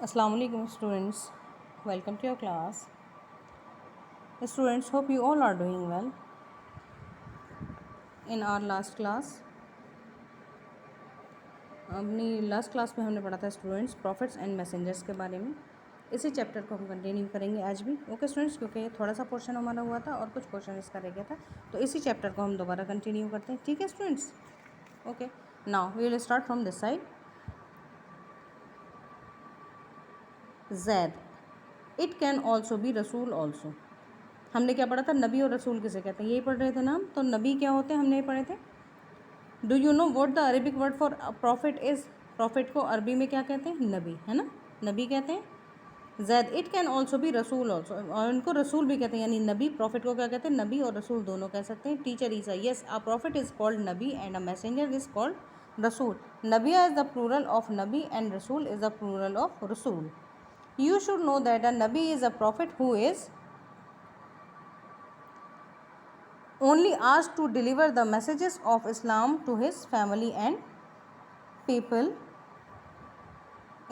Assalamu alaikum students, welcome to your class. Students, hope you all are doing well. In our last class, अपनी last class में हमने पढ़ा था students profits and messengers के बारे में. इसी चैप्टर को हम कंटिन्यू करेंगे आज भी. ओके स्टूडेंट्स, क्योंकि थोड़ा सा पोर्शन हमारा हुआ था और कुछ पोर्शन इसका रह गया था, तो इसी चैप्टर को हम दोबारा कंटिन्यू करते हैं. ठीक है students? Okay, now we will start from this side. Zaid, it can also be रसूल ऑल्सो. हमने क्या पढ़ा था? नबी और रसूल किसे कहते हैं, यही पढ़ रहे थे नाम. तो नबी क्या होते हैं हमने ये पढ़े थे. Do you know what the Arabic word for profit is? Profit को अरबी में क्या कहते हैं? नबी, है ना, नबी कहते हैं. ज़ैद, इट कैन ऑल्सो बी रसूल ऑल्सो, और इनको रसूल भी कहते हैं, यानी नबी. प्रॉफिट को क्या कहते हैं? नबी और रसूल दोनों कह सकते हैं. टीचर ईसा, yes, a prophet is called नबी and a messenger is called रसूल. नबिया इज़ द प्लूरल ऑफ नबी एंड रसूल इज़ द प्लूरल ऑफ रसूल. You should know that a Nabi is a prophet who is only asked to deliver the messages of Islam to his family and people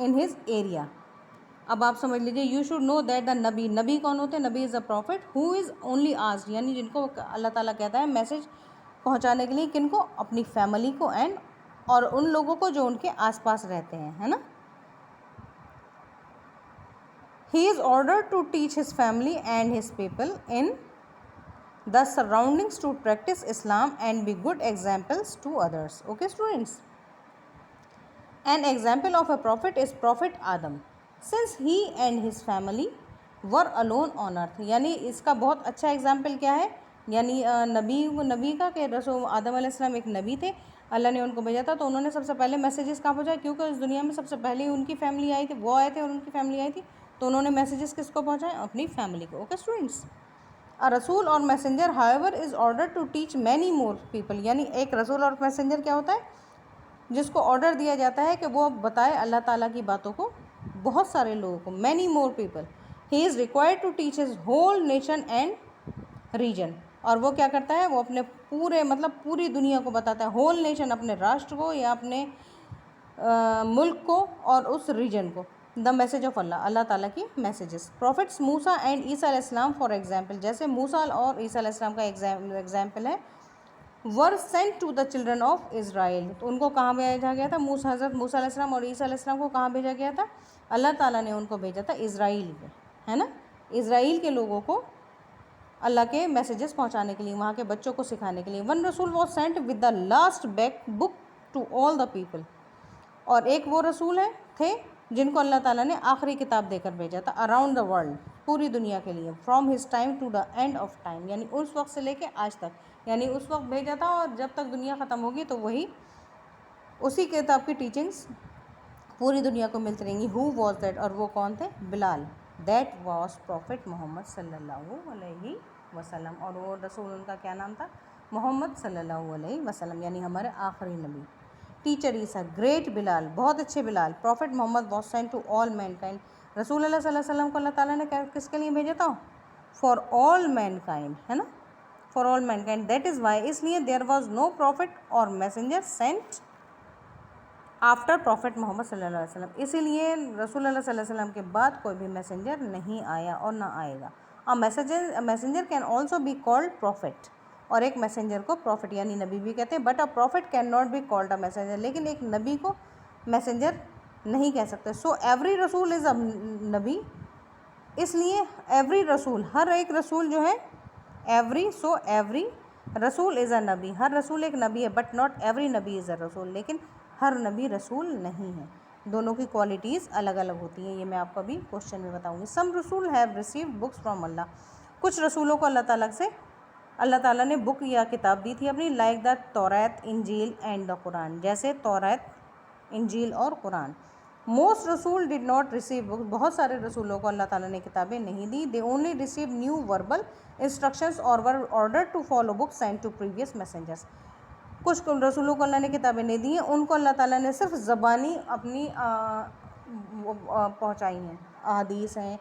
in his area. अब आप समझ लीजिए, you should know that the नबी, नबी कौन होते हैं? नबी is a profit who is only asked, यानी जिनको अल्लाह ताला कहता है मैसेज पहुंचाने के लिए. किनको? अपनी फैमिली को एंड और उन लोगों को जो उनके आसपास रहते हैं, है ना. He is ordered to teach his family and his people in the surroundings to practice Islam and be good examples to others. Okay students? An example of a prophet is Prophet Adam, since he and his family were alone on earth. यानी इसका बहुत अच्छा example क्या है, यानी नबी का कि रसूल आदम अलैहिस्सलाम एक नबी थे, अल्लाह ने उनको भेजा था, तो उन्होंने सबसे पहले मैसेजेस कहाँ पहुँचाए? क्योंकि इस दुनिया में सबसे पहले उनकी फैमिली आई थी, वो आए थे और उनकी फैमिली आई थी, तो उन्होंने मैसेजेस किसको पहुँचाए? अपनी फैमिली को. Okay students? अ रसूल or messenger however is order to teach many more people. यानी एक रसूल और मैसेंजर क्या होता है? जिसको ऑर्डर दिया जाता है कि वो बताए अल्लाह ताला की बातों को बहुत सारे लोगों को. Many more people. He is required to teach his whole nation and region. और वो क्या करता है? वो अपने पूरे मतलब पूरी दुनिया को बताता है. होल नेशन, अपने राष्ट्र को या अपने मुल्क को और उस रीजन को. द मैसेज ऑफ अल्लाह, अल्लाह ताला की मैसेजेस. प्रॉफिट्स मूसा एंड ईसा अलैहिस्सलाम फॉर एग्जाम्पल, जैसे मूसा और ईसा अलैहिस्सलाम का एग्जाम्पल है. Were sent to the children of Israel. तो उनको कहाँ भेजा गया था? हज़रत मूसा अलैहिस्सलाम और ईसा अलैहिस्सलाम को कहाँ भेजा गया था? अल्लाह ताला ने उनको भेजा था इज़राइल पे, है ना. इज़राइल के लोगों को अल्लाह के मैसेजेस पहुँचाने के लिए, वहाँ के बच्चों को सिखाने के लिए. वन रसूल was sent with the last book to all the people. और एक वो रसूल थे जिनको अल्लाह ताला ने आखिरी किताब देकर भेजा था. अराउंड द वर्ल्ड, पूरी दुनिया के लिए. From his time to the end of time, यानी उस वक्त से लेके आज तक, यानी उस वक्त भेजा था और जब तक दुनिया ख़त्म होगी तो वही उसी किताब की टीचिंग्स पूरी दुनिया को मिलती रहेंगी. हु वॉज दैट, और वो कौन थे? Bilal. That was prophet Mohammad सल्लल्लाहु अलैहि वसल्लम. और वो रसूल उनका क्या नाम था? मोहम्मद सल्लल्लाहु अलैहि वसल्लम, यानी हमारे आखिरी नबी. टीचर ईसा, ग्रेट बिलाल, बहुत अच्छे Bilal. Prophet Mohammad was sent to all mankind. रसूल अल्लाह सल्लल्लाहु अलैहि वसल्लम को अल्लाह ताला ने किसके लिए भेजा था? फॉर ऑल मैनकाइंड, है ना, for all mankind. That is why, इसलिए there was no prophet or messenger sent after prophet Mohammad सल्लल्लाहु अलैहि वसल्लम. इसीलिए रसूल अल्लाह सल्लल्लाहु अलैहि वसल्लम के बाद कोई भी मैसेंजर नहीं आया और ना आएगा. A messenger can also be called profit. और एक मैसेंजर को प्रॉफिट यानी नबी भी कहते हैं. But a profit can not be called a messenger. लेकिन एक नबी को मैसेंजर नहीं कह सकते. सो एवरी रसूल इज़ अ नबी. इसलिए एवरी रसूल, हर एक रसूल जो है, एवरी रसूल इज़ अ नबी. हर रसूल एक नबी है. But not every Nabi is a रसूल. लेकिन हर नबी रसूल नहीं है. दोनों की क्वालिटीज़ अलग अलग होती हैं. ये मैं आपको अभी क्वेश्चन में बताऊंगी. सम रसूल हैव रिसीव्ड बुक्स फ्रॉम अल्लाह. कुछ रसूलों को अल्लाह ताला ने बुक या किताब दी थी अपनी. लाइक द तौरात, इंजील एंड द कुरान. जैसे तौरात, इंजील और कुरान. मोस्ट रसूल डिड नॉट रिसीव बुक्स. बहुत सारे रसूलों को अल्लाह ताला ने किताबें नहीं दी. They only receive new verbal instructions और were order to follow books sent to previous messengers. कुछ रसूलों को अल्लाह ने किताबें नहीं दी हैं, उनको अल्लाह ताला ने सिर्फ ज़बानी अपनी पहुँचाई हैं. अहादीस हैं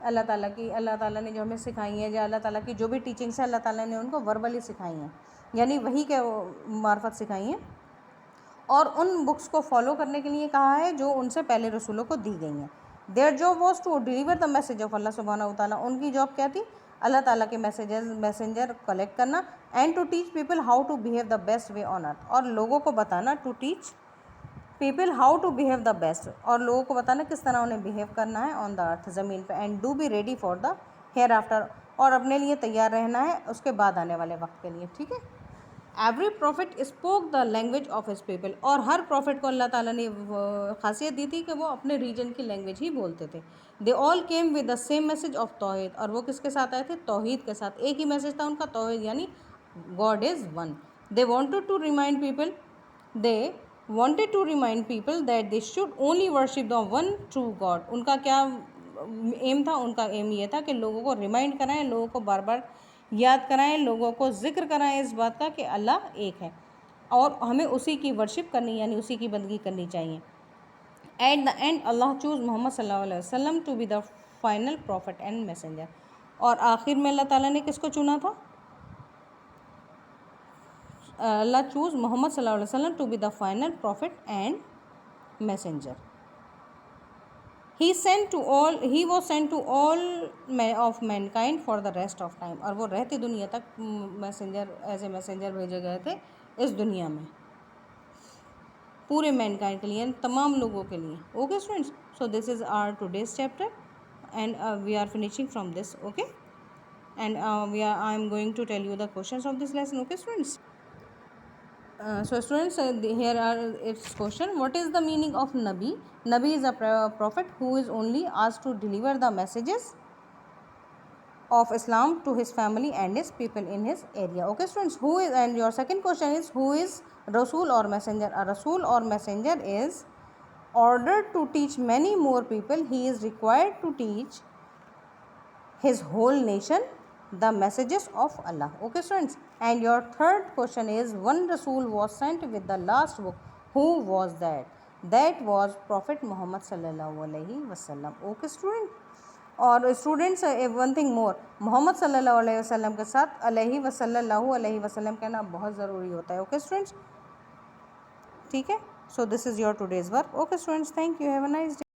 अल्लाह ताला ने जो हमें सिखाई हैं, या अल्लाह ताला की जो भी टीचिंग्स है अल्लाह ताला ने उनको वर्बली सिखाई हैं, यानी वही के मार्फत सिखाई हैं. और उन बुक्स को फॉलो करने के लिए कहा है जो उनसे पहले रसूलों को दी गई हैं. Their job was to deliver the message of Allah subhanahu wa ta'ala. उनकी जॉब क्या थी? अल्लाह ताला के मैसेंजर कलेक्ट करना, and to teach people how to behave the best way on earth, और लोगों को बताना, to teach people how to behave the best, और लोगों को बताना किस तरह उन्हें बिहेव करना है ऑन द अर्थ, ज़मीन पे, and do be ready for the hereafter, और अपने लिए तैयार रहना है उसके बाद आने वाले वक्त के लिए, ठीक है। Every profit spoke the language of his people, और हर प्रॉफिट को अल्लाह ताला ने खासियत दी थी कि वो अपने रीजन की लैंग्वेज ही बोलते थे। They all came with the same message of तौहीद, और वो किसके साथ आए थे? तौहीद के साथ। एक ही मैसेज था उनका, तौहीद, यानी God is one. They wanted to remind people that they should only worship the one true God. उनका क्या एम था? उनका एम ये था कि लोगों को रिमाइंड कराएं, लोगों को बार बार याद कराएं, लोगों को जिक्र कराएं इस बात का कि अल्लाह एक है और हमें उसी की वर्शिप करनी, यानी उसी की बंदगी करनी चाहिए। At the end Allah choose Mohammad सल्लल्लाहु अलैहि वसल्लम to be the final prophet and messenger, और आखिर में अल्लाह ताला ने किसको चुना था? अल्लाह चूज़ मोहम्मद सल्लल्लाहु अलैहि वसल्लम to be the final prophet and messenger. He was sent to all of mankind for the rest of time, और वो रहती दुनिया तक एज ए मैसेंजर भेजे गए थे इस दुनिया में, पूरे मैनकाइंड के लिए, तमाम लोगों के लिए। Okay students, so this is our today's chapter and we are finishing from this, okay, and I am going to tell you the questions of this lesson, okay students. So students, here are its question. What is the meaning of Nabi? Nabi is a prophet who is only asked to deliver the messages of Islam to his family and his people in his area. Okay students, who is, and your second question is, who is Rasul or messenger? A Rasul or messenger is ordered to teach many more people. He is required to teach his whole nation the messages of Allah. Okay students, and your third question is, one Rasul was sent with the last book. Who was that? That was Prophet Muhammad sallallahu alaihi wasallam. Okay student, और students one thing more, Mohammad सल्लल्लाहु अलैहि वसल्लम के साथ अलैहि वसल्लल्लाहु अलैहि वसल्लम कहना बहुत ज़रूरी होता है। ओके स्टूडेंट्स, ठीक है। सो this is your today's work. Okay students, thank you, have a nice day.